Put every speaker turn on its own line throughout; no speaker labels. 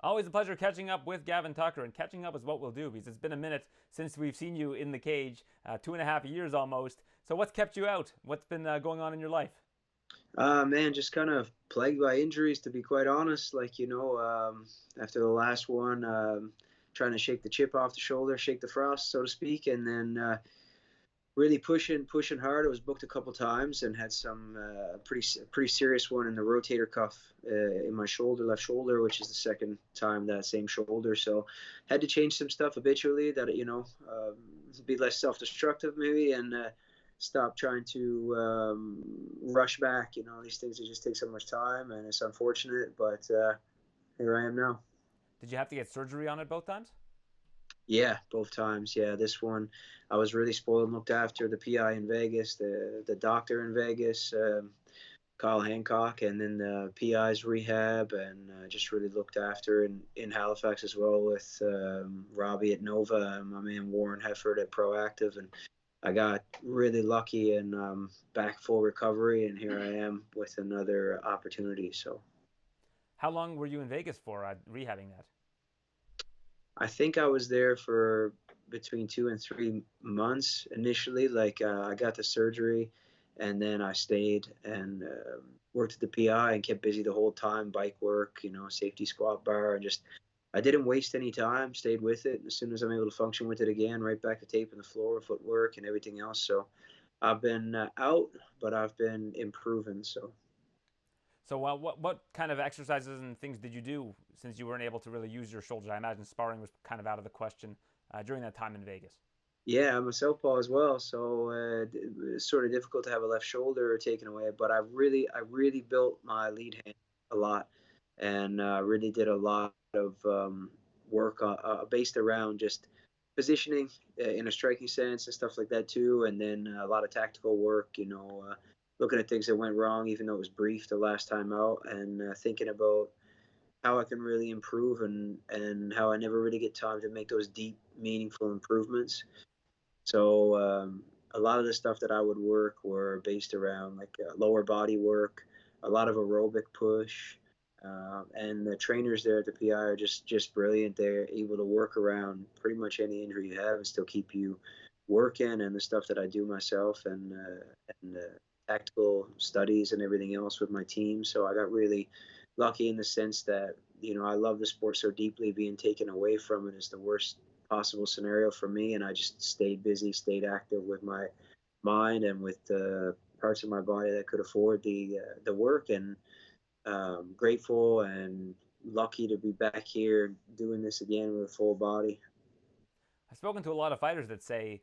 Always a pleasure catching up with Gavin Tucker, and catching up is what we'll do because it's been a minute since we've seen you in the cage, 2.5 years almost. So, what's kept you out? What's been going on in your life?
Man, just kind of plagued by injuries, to be quite honest. After the last one, trying to shake the chip off the shoulder, shake the frost, so to speak, and then really pushing hard. I was booked a couple times and had some pretty serious one in the rotator cuff in my shoulder, left shoulder, which is the second time that same shoulder. So had to change some stuff habitually that be less self-destructive maybe, and stop trying to rush back. These things, they just take so much time, and it's unfortunate, but here I am now.
Did you have to get surgery on it both times?
Yeah, both times. Yeah, this one I was really spoiled and looked after. The PI in Vegas, the doctor in Vegas, Kyle Hancock, and then the PI's rehab, and just really looked after in Halifax as well with Robbie at Nova, and my man Warren Hefford at Proactive, and I got really lucky and back full recovery, and here I am with another opportunity. So
How long were you in Vegas for rehabbing that?
I think I was there for between 2 and 3 months initially. I got the surgery, and then I stayed and worked at the PI and kept busy the whole time. Bike work, safety squat bar, and just I didn't waste any time. Stayed with it. As soon as I'm able to function with it again, right back to taping the floor, footwork, and everything else. So I've been out, but I've been improving. So.
So, what kind of exercises and things did you do since you weren't able to really use your shoulders? I imagine sparring was kind of out of the question during that time in Vegas.
Yeah, I'm a southpaw as well, so it's sort of difficult to have a left shoulder taken away. But I really built my lead hand a lot, and really did a lot of work based around just positioning in a striking sense and stuff like that too. And then a lot of tactical work, looking at things that went wrong, even though it was brief the last time out, and thinking about how I can really improve and how I never really get time to make those deep, meaningful improvements. So a lot of the stuff that I would work were based around lower body work, a lot of aerobic push, and the trainers there at the PI are just brilliant. They're able to work around pretty much any injury you have and still keep you working. And the stuff that I do myself and tactical studies and everything else with my team. So I got really lucky in the sense that I love the sport so deeply. Being taken away from it is the worst possible scenario for me, and I just stayed busy, stayed active with my mind and with the parts of my body that could afford the work, and grateful and lucky to be back here doing this again with a full body.
I've spoken to a lot of fighters that say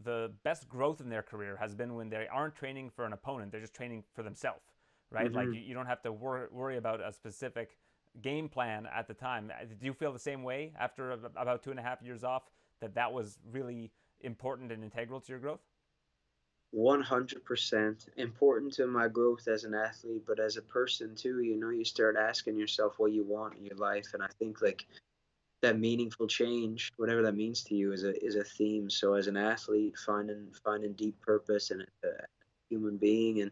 the best growth in their career has been when they aren't training for an opponent; they're just training for themselves, right? Like
Hmm.
you don't have to worry about a specific game plan at the time. Do you feel the same way after about 2.5 years off? That was really important and integral to your growth?
100% important to my growth as an athlete, but as a person too. You start asking yourself what you want in your life, and I think that meaningful change, whatever that means to you, is a theme. So as an athlete, finding deep purpose and a human being, and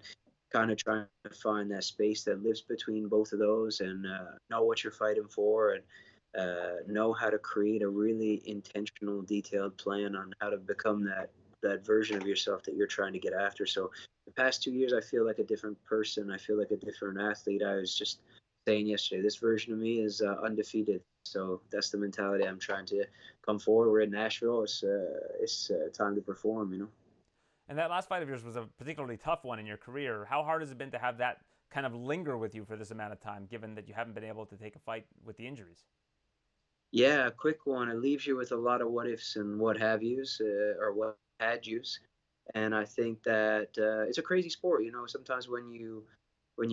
kind of trying to find that space that lives between both of those, and know what you're fighting for, and know how to create a really intentional, detailed plan on how to become that version of yourself that you're trying to get after. So the past 2 years, I feel like a different person. I feel like a different athlete. I was just saying yesterday, this version of me is undefeated. So that's the mentality I'm trying to come forward. We're in Nashville. It's time to perform.
And that last fight of yours was a particularly tough one in your career. How hard has it been to have that kind of linger with you for this amount of time, given that you haven't been able to take a fight with the injuries?
Yeah, a quick one. It leaves you with a lot of what ifs and what have yous, or what had yous. And I think that it's a crazy sport. Sometimes when you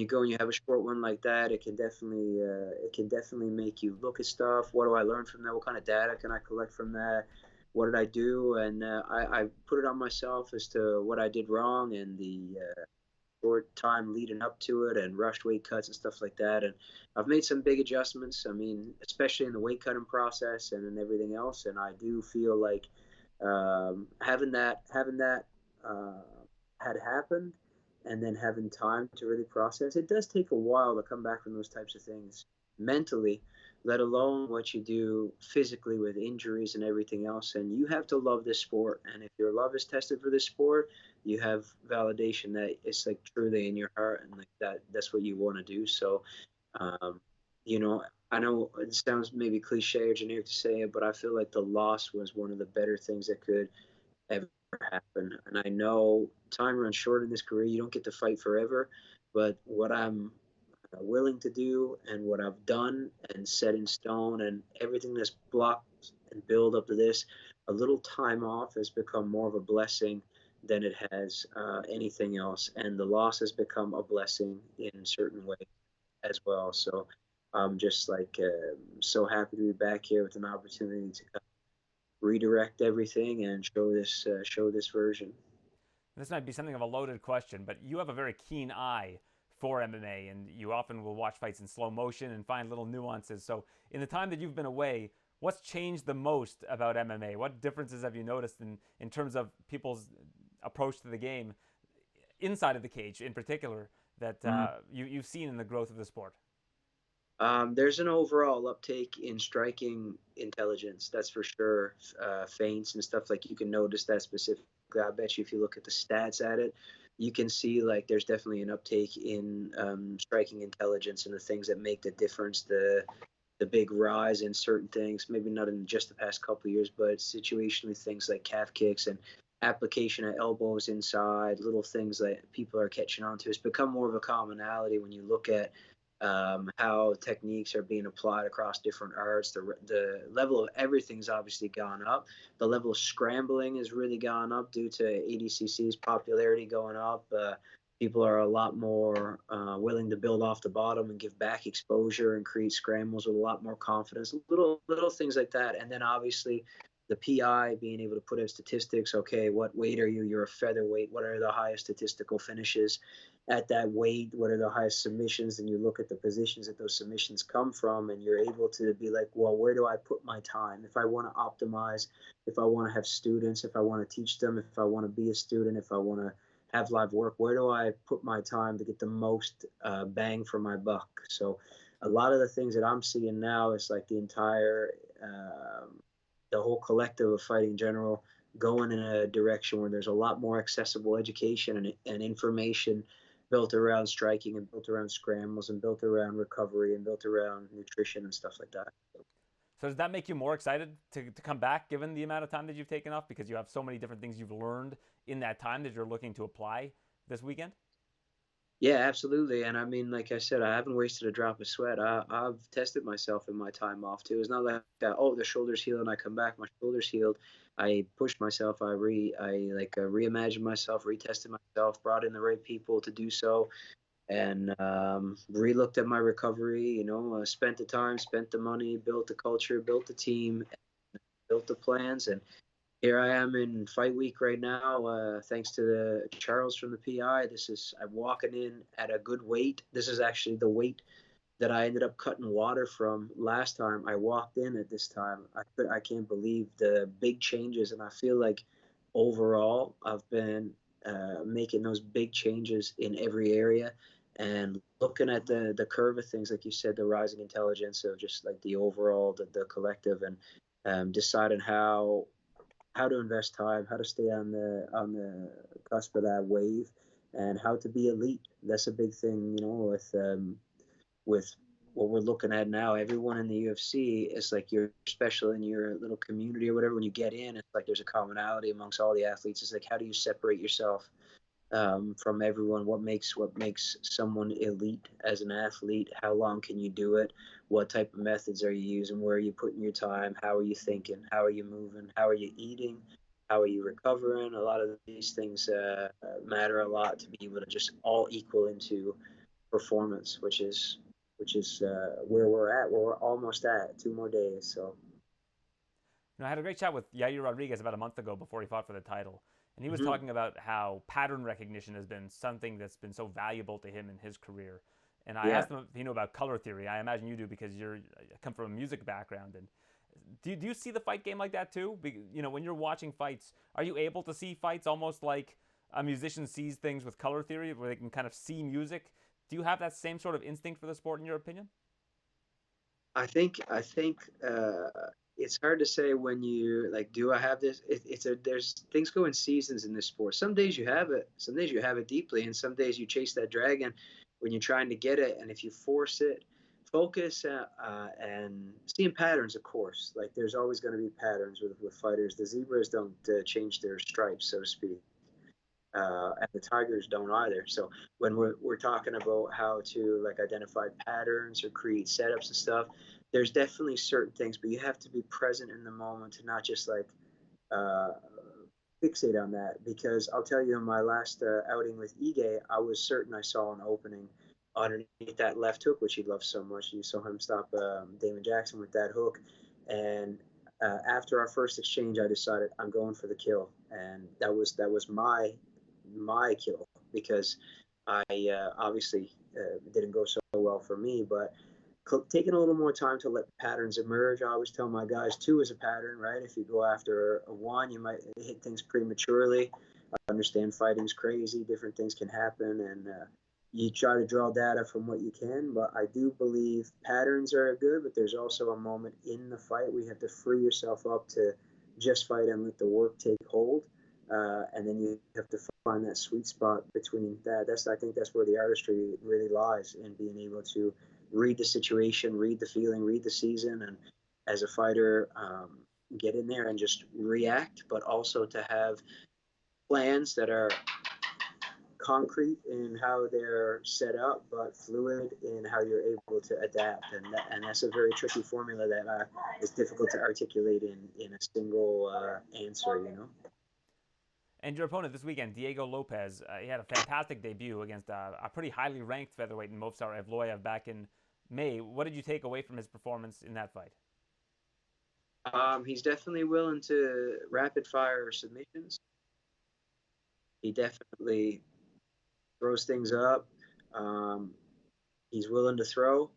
go and you have a short one like that, it can definitely make you look at stuff. What do I learn from that? What kind of data can I collect from that? What did I do? And I put it on myself as to what I did wrong and the short time leading up to it and rushed weight cuts and stuff like that. And I've made some big adjustments. I mean, especially in the weight cutting process and in everything else. And I do feel like having that uh, had happened, and then having time to really process. It does take a while to come back from those types of things mentally, let alone what you do physically with injuries and everything else. And you have to love this sport. And if your love is tested for this sport, you have validation that it's like truly in your heart and like that's what you want to do. So, um, you know, I know it sounds maybe cliche or generic to say it, but I feel like the loss was one of the better things that could ever happen. And I know time runs short in this career. You don't get to fight forever, but what I'm willing to do and what I've done and set in stone and everything that's blocked and build up to this, a little time off has become more of a blessing than it has anything else. And the loss has become a blessing in certain ways as well. So I'm just like so happy to be back here with an opportunity to kind of redirect everything and show this version.
This might be something of a loaded question, but you have a very keen eye for MMA, and you often will watch fights in slow motion and find little nuances. So, in the time that you've been away, what's changed the most about MMA? What differences have you noticed in terms of people's approach to the game inside of the cage, in particular, that you've seen in the growth of the sport?
There's an overall uptake in striking intelligence, that's for sure. Feints and stuff like you can notice that specifically. I bet you if you look at the stats at it, you can see like there's definitely an uptake in striking intelligence and the things that make the difference. The big rise in certain things, maybe not in just the past couple of years, but situationally things like calf kicks and application of elbows inside, little things that people are catching on to. It's become more of a commonality when you look at how techniques are being applied across different arts. The level of everything's obviously gone up. The level of scrambling has really gone up due to ADCC's popularity going up. People are a lot more willing to build off the bottom and give back exposure and create scrambles with a lot more confidence. Little things like that, and then obviously the PI being able to put out statistics. Okay, what weight are you? You're a featherweight. What are the highest statistical finishes at that weight? What are the highest submissions? And you look at the positions that those submissions come from, and you're able to be like, well, where do I put my time? If I want to optimize, if I want to have students, if I want to teach them, if I want to be a student, if I want to have live work, where do I put my time to get the most bang for my buck? So a lot of the things that I'm seeing now is like the entire the whole collective of fighting in general going in a direction where there's a lot more accessible education and information built around striking and built around scrambles and built around recovery and built around nutrition and stuff like that.
So does that make you more excited to come back given the amount of time that you've taken off because you have so many different things you've learned in that time that you're looking to apply this weekend?
Yeah, absolutely. And I mean, like I said, I haven't wasted a drop of sweat. I've tested myself in my time off too. It's not like, oh, the shoulder's healed and I come back, my shoulder's healed. I pushed myself. I like reimagined myself, retested myself, brought in the right people to do so, and re-looked at my recovery. Spent the time, spent the money, built the culture, built the team, built the plans, and here I am in fight week right now. Thanks to the Charles from the PI. I'm walking in at a good weight. This is actually the weight that I ended up cutting water from last time I walked in at this time. I can't believe the big changes, and I feel like overall I've been making those big changes in every area. And looking at the curve of things, like you said, the rising intelligence of just like the overall, the collective, and deciding how to invest time, how to stay on the cusp of that wave, and how to be elite. That's a big thing, with what we're looking at now. Everyone in the UFC is like you're special in your little community or whatever. When you get in, it's like there's a commonality amongst all the athletes. It's like how do you separate yourself from everyone? What makes someone elite as an athlete? How long can you do it? What type of methods are you using? Where are you putting your time? How are you thinking? How are you moving? How are you eating? How are you recovering? A lot of these things matter a lot to be able to just all equal into performance, which is where we're at. Where we're almost at 2 more days. So.
I had a great chat with Yair Rodriguez about a month ago before he fought for the title. And he was
Mhm.
talking about how pattern recognition has been something that's been so valuable to him in his career. And I
Yeah.
asked him if he knew about color theory. I imagine you do because you come from a music background. And do you see the fight game like that too? When you're watching fights, are you able to see fights almost like a musician sees things with color theory, where they can kind of see music? Do you have that same sort of instinct for the sport, in your opinion?
I think it's hard to say when you like. Do I have this? There's things go in seasons in this sport. Some days you have it. Some days you have it deeply, and some days you chase that dragon when you're trying to get it. And if you force it, focus and seeing patterns, of course. Like there's always going to be patterns with fighters. The zebras don't change their stripes, so to speak. And the Tigers don't either. So when we're talking about how to like identify patterns or create setups and stuff, there's definitely certain things, but you have to be present in the moment to not just like uh, fixate on that. Because I'll tell you, in my last outing with Ige, I was certain I saw an opening underneath that left hook, which he loves so much. You saw him stop Damon Jackson with that hook, and after our first exchange, I decided I'm going for the kill, and that was my kill because I obviously didn't go so well for me, but taking a little more time to let patterns emerge. I always tell my guys two is a pattern, right? If you go after a one, you might hit things prematurely. I understand fighting's crazy, different things can happen, and you try to draw data from what you can. But I do believe patterns are good, but there's also a moment in the fight where you have to free yourself up to just fight and let the work take hold. And then you have to find that sweet spot between that. I think that's where the artistry really lies in being able to read the situation, read the feeling, read the season, and as a fighter, get in there and just react, but also to have plans that are concrete in how they're set up, but fluid in how you're able to adapt. And that's a very tricky formula that is difficult to articulate in a single answer, you know?
And your opponent this weekend, Diego Lopez, he had a fantastic debut against a pretty highly ranked featherweight in Movsar Evloev back in May. What did you take away from his performance in that fight?
He's definitely willing to rapid fire submissions. He definitely throws things up. Um, he's willing to throw.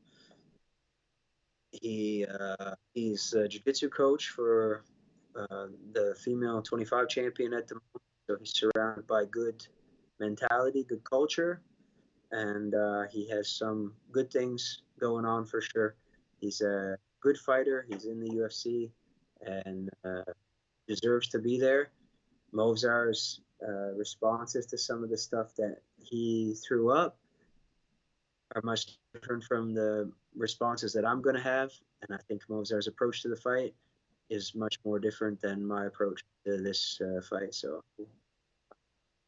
He's a jiu-jitsu coach for the female 25 champion at the moment. So he's surrounded by good mentality, good culture, and he has some good things going on for sure. He's a good fighter. He's in the UFC and deserves to be there. Movsar's responses to some of the stuff that he threw up are much different from the responses that I'm going to have. And I think Movsar's approach to the fight is much more different than my approach to this fight. So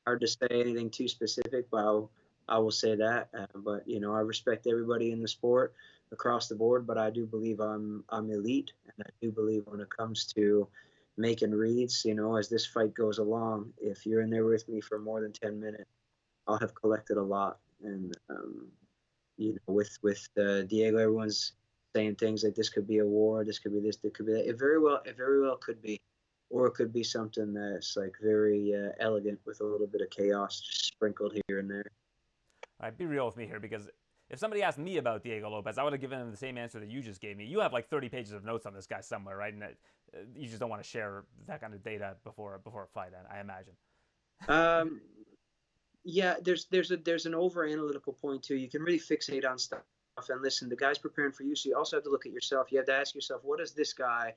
hard to say anything too specific, but I will say that. But you know, I respect everybody in the sport across the board, but I do believe I'm elite, and I do believe when it comes to making reads, you know, as this fight goes along, if you're in there with me for more than 10 minutes, I'll have collected a lot. And you know, with Diego, everyone's saying things like this could be a war, this could be this, it could be that. It very well could be, or it could be something that's like very elegant with a little bit of chaos just sprinkled here and there.
All right, be real with me here because if somebody asked me about Diego Lopez, I would have given him the same answer that you just gave me. You have like 30 pages of notes on this guy somewhere, right? And you just don't want to share that kind of data before a fight, I imagine.
Um, yeah, there's an over analytical point too. You can really fixate on stuff and listen. The guy's preparing for you, so you also have to look at yourself. You have to ask yourself, what does this guy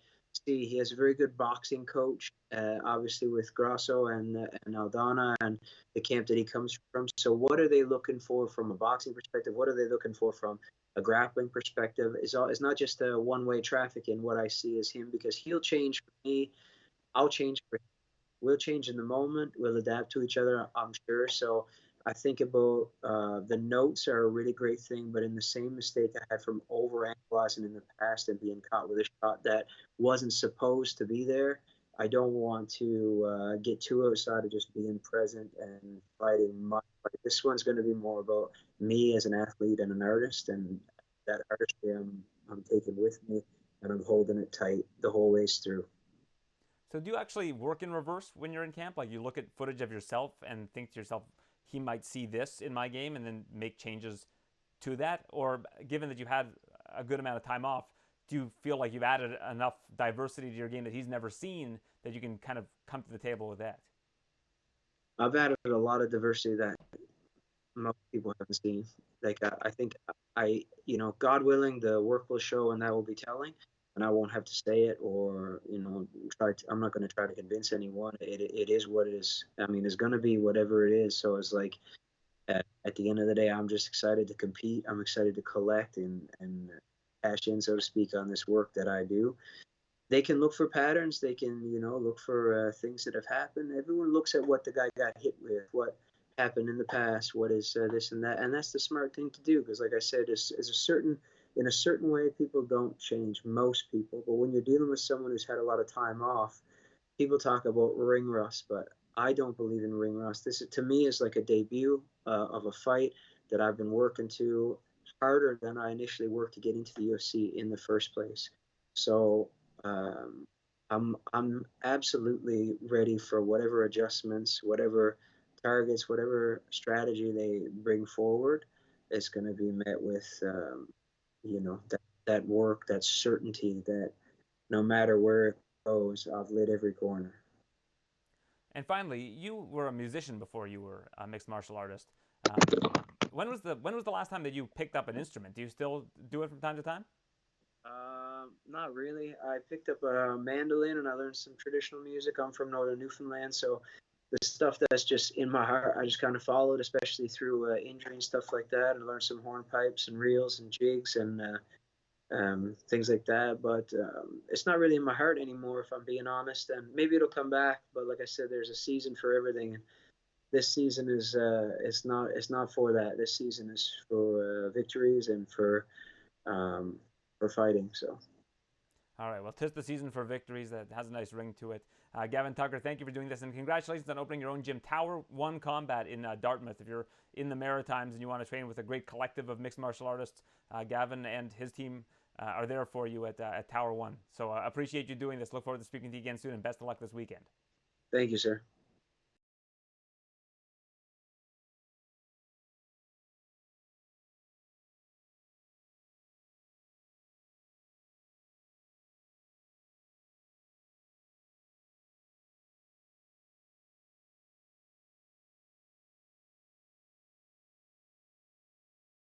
see? He has a very good boxing coach, obviously with Grasso and Aldana and the camp that he comes from. So what are they looking for from a boxing perspective? What are they looking for from a grappling perspective? It's not just a one-way traffic in what I see as him, because he'll change for me. I'll change for him. We'll change in the moment. We'll adapt to each other, I'm sure. So I think about the notes are a really great thing, but in the same mistake I had from overanalyzing in the past and being caught with a shot that wasn't supposed to be there, I don't want to get too outside of just being present and fighting my fight. This one's going to be more about me as an athlete and an artist, and that artistry I'm taking with me, and I'm holding it tight the whole ways through.
So do you actually work in reverse when you're in camp? Like you look at footage of yourself and think to yourself, he might see this in my game and then make changes to that? Or given that you had a good amount of time off, do you feel like you've added enough diversity to your game that he's never seen that you can kind of come to the table with that?
I've added a lot of diversity that most people haven't seen. Like I think God willing, the work will show, and that will be telling, and I won't have to say it or I'm not going to try to convince anyone. It is what it is. I mean, it's going to be whatever it is. So it's like at the end of the day, I'm just excited to compete. I'm excited to collect and cash in, so to speak, on this work that I do. They can look for patterns. They can, look for things that have happened. Everyone looks at what the guy got hit with, what happened in the past, what is this and that, and that's the smart thing to do. Because, like I said, in a certain way, people don't change. Most people, but when you're dealing with someone who's had a lot of time off, people talk about ring rust, but I don't believe in ring rust. This is, to me, is like a debut of a fight that I've been working to harder than I initially worked to get into the UFC in the first place. So um, I'm absolutely ready for whatever adjustments, whatever targets, whatever strategy they bring forward. It's going to be met with that work, that certainty that no matter where it goes, I've lit every corner.
And finally, you were a musician before you were a mixed martial artist. Um, when was the last time that you picked up an instrument? Do you still do it from time to time?
Not really. I picked up a mandolin and I learned some traditional music. I'm from northern Newfoundland, so the stuff that's just in my heart, I just kind of followed, especially through injury and stuff like that, and learned some hornpipes and reels and jigs and things like that. But it's not really in my heart anymore, if I'm being honest. And maybe it'll come back. But like I said, there's a season for everything. And this season is it's not for that. This season is for victories and um, for fighting. So
All right. Well, 'tis the season for victories. That has a nice ring to it. Gavin Tucker, thank you for doing this, and congratulations on opening your own gym, Tower One Combat in Dartmouth. If you're in the Maritimes and you want to train with a great collective of mixed martial artists, Gavin and his team are there for you at Tower One. So appreciate you doing this. Look forward to speaking to you again soon, and best of luck this weekend.
thank you, sir.